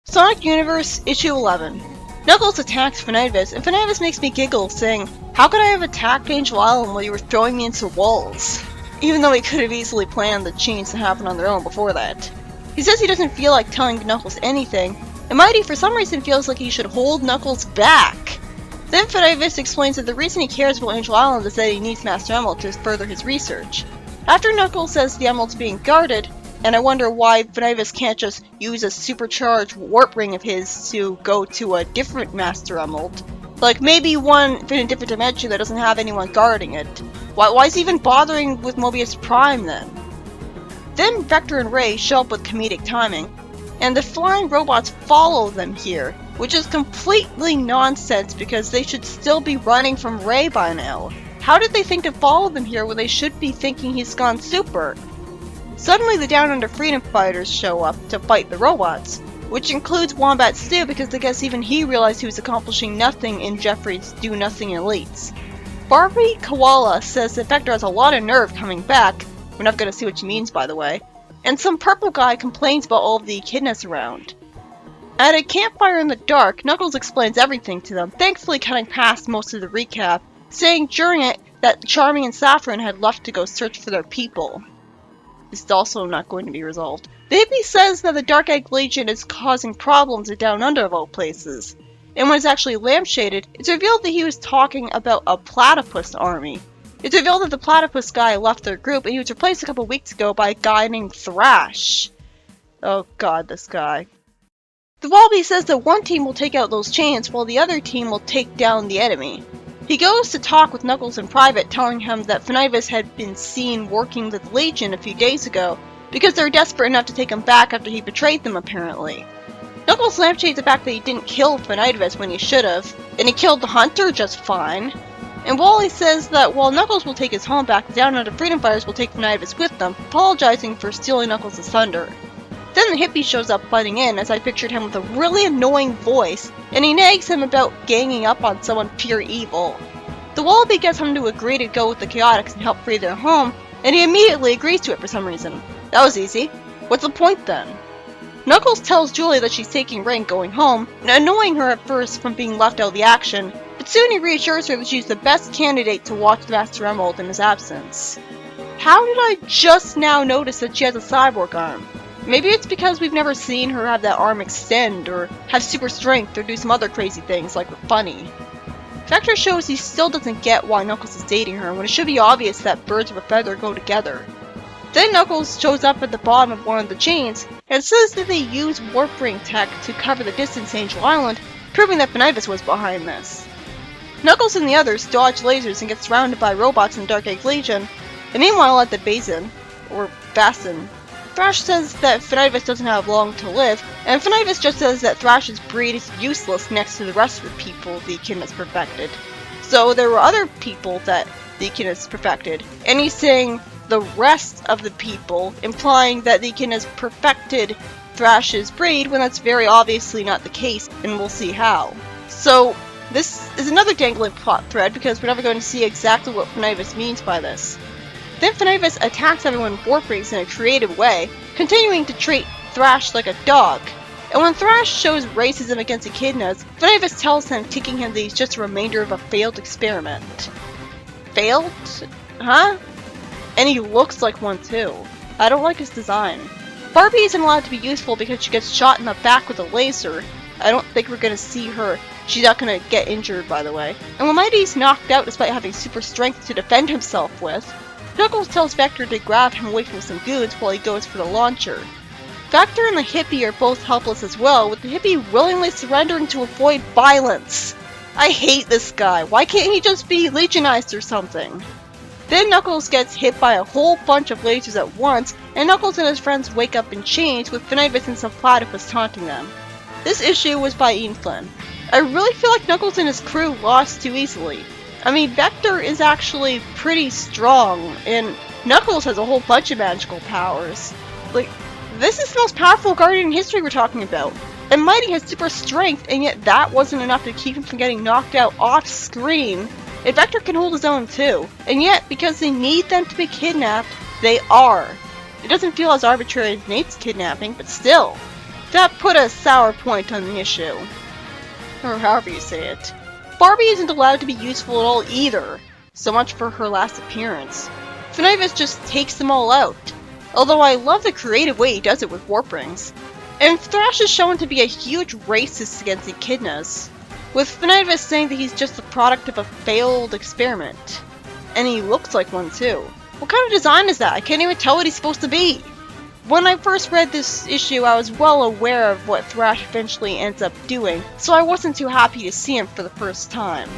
Sonic Universe, Issue 11. Knuckles attacks Finibus, and Finibus makes me giggle, saying, "How could I have attacked Angel Island while you were throwing me into walls?" Even though he could have easily planned the change to happen on their own before that. He says he doesn't feel like telling Knuckles anything, and Mighty for some reason feels like he should hold Knuckles back. Then Finibus explains that the reason he cares about Angel Island is that he needs Master Emerald to further his research. After Knuckles says the Emerald's being guarded, and I wonder why Finibus can't just use a supercharged warp ring of his to go to a different Master Emerald. Like, maybe one in a different dimension that doesn't have anyone guarding it. Why is he even bothering with Mobius Prime then? Then Vector and Ray show up with comedic timing, and the flying robots follow them here, which is completely nonsense because they should still be running from Ray by now. How did they think to follow them here when they should be thinking he's gone super? Suddenly the Down Under Freedom Fighters show up to fight the robots, which includes Wombat Stu because I guess even he realized he was accomplishing nothing in Jeffrey's Do Nothing Elites. Barbie Koala says that Vector has a lot of nerve coming back, we're not going to see what she means by the way, and some purple guy complains about all of the echidnas around. At a campfire in the dark, Knuckles explains everything to them, thankfully cutting past most of the recap, saying during it that Charming and Saffron had left to go search for their people. This is also not going to be resolved. The hippie says that the Dark Egg Legion is causing problems at Down Under of all places. And when it's actually lampshaded, it's revealed that he was talking about a platypus army. It's revealed that the platypus guy left their group and he was replaced a couple weeks ago by a guy named Thrash. Oh god, this guy. The Wallaby says that one team will take out those chains while the other team will take down the enemy. He goes to talk with Knuckles in private, telling him that Finibus had been seen working with Legion a few days ago because they're desperate enough to take him back after he betrayed them apparently. Knuckles lampshades the fact that he didn't kill Finibus when he should have, and he killed the Hunter just fine. And Wally says that while Knuckles will take his home back, the Down Under Freedom Fighters will take Finibus with them, apologizing for stealing Knuckles' thunder. Then the hippie shows up butting in, as I pictured him with a really annoying voice, and he nags him about ganging up on someone pure evil. The Wallaby gets him to agree to go with the Chaotix and help free their home, and he immediately agrees to it for some reason. That was easy. What's the point then? Knuckles tells Julie that she's taking Ray and going home, annoying her at first from being left out of the action, but soon he reassures her that she's the best candidate to watch the Master Emerald in his absence. How did I just now notice that she has a cyborg arm? Maybe it's because we've never seen her have that arm extend, or have super strength, or do some other crazy things like Funny. Vector shows he still doesn't get why Knuckles is dating her, when it should be obvious that birds of a feather go together. Then Knuckles shows up at the bottom of one of the chains, and says that they use warp ring tech to cover the distance to Angel Island, proving that Finibus was behind this. Knuckles and the others dodge lasers and get surrounded by robots in Dark Egg Legion, and meanwhile at the basin, or basin, Thrash says that Finibus doesn't have long to live, and Finibus just says that Thrash's breed is useless next to the rest of the people the echidnas perfected. So there were other people that the echidnas perfected, and he's saying the rest of the people, implying that the echidnas perfected Thrash's breed when that's very obviously not the case, and we'll see how. So this is another dangling plot thread because we're never going to see exactly what Finibus means by this. Then Finibus attacks everyone with warp rings in a creative way, continuing to treat Thrash like a dog. And when Thrash shows racism against echidnas, Finibus tells him, kicking him that he's just a remainder of a failed experiment. Failed? Huh? And he looks like one too. I don't like his design. Barbie isn't allowed to be useful because she gets shot in the back with a laser. I don't think we're gonna see her. She's not gonna get injured, by the way. And when Mighty's knocked out despite having super strength to defend himself with, Knuckles tells Vector to grab him away from some goons while he goes for the launcher. Vector and the hippie are both helpless as well, with the hippie willingly surrendering to avoid violence. I hate this guy. Why can't he just be legionized or something? Then Knuckles gets hit by a whole bunch of lasers at once, and Knuckles and his friends wake up in chains with Finibus and some platypus taunting them. This issue was by Ian Flynn. I really feel like Knuckles and his crew lost too easily. I mean, Vector is actually pretty strong, and Knuckles has a whole bunch of magical powers. Like, this is the most powerful Guardian in history we're talking about. And Mighty has super strength, and yet that wasn't enough to keep him from getting knocked out off screen. And Vector can hold his own too. And yet, because they need them to be kidnapped, they are. It doesn't feel as arbitrary as Nate's kidnapping, but still. That put a sour point on the issue. Or however you say it. Barbie isn't allowed to be useful at all either. So much for her last appearance. Finibus just takes them all out. Although I love the creative way he does it with warp rings. And Thrash is shown to be a huge racist against echidnas, with Finibus saying that he's just the product of a failed experiment. And he looks like one too. What kind of design is that? I can't even tell what he's supposed to be. When I first read this issue, I was well aware of what Thrash eventually ends up doing, so I wasn't too happy to see him for the first time.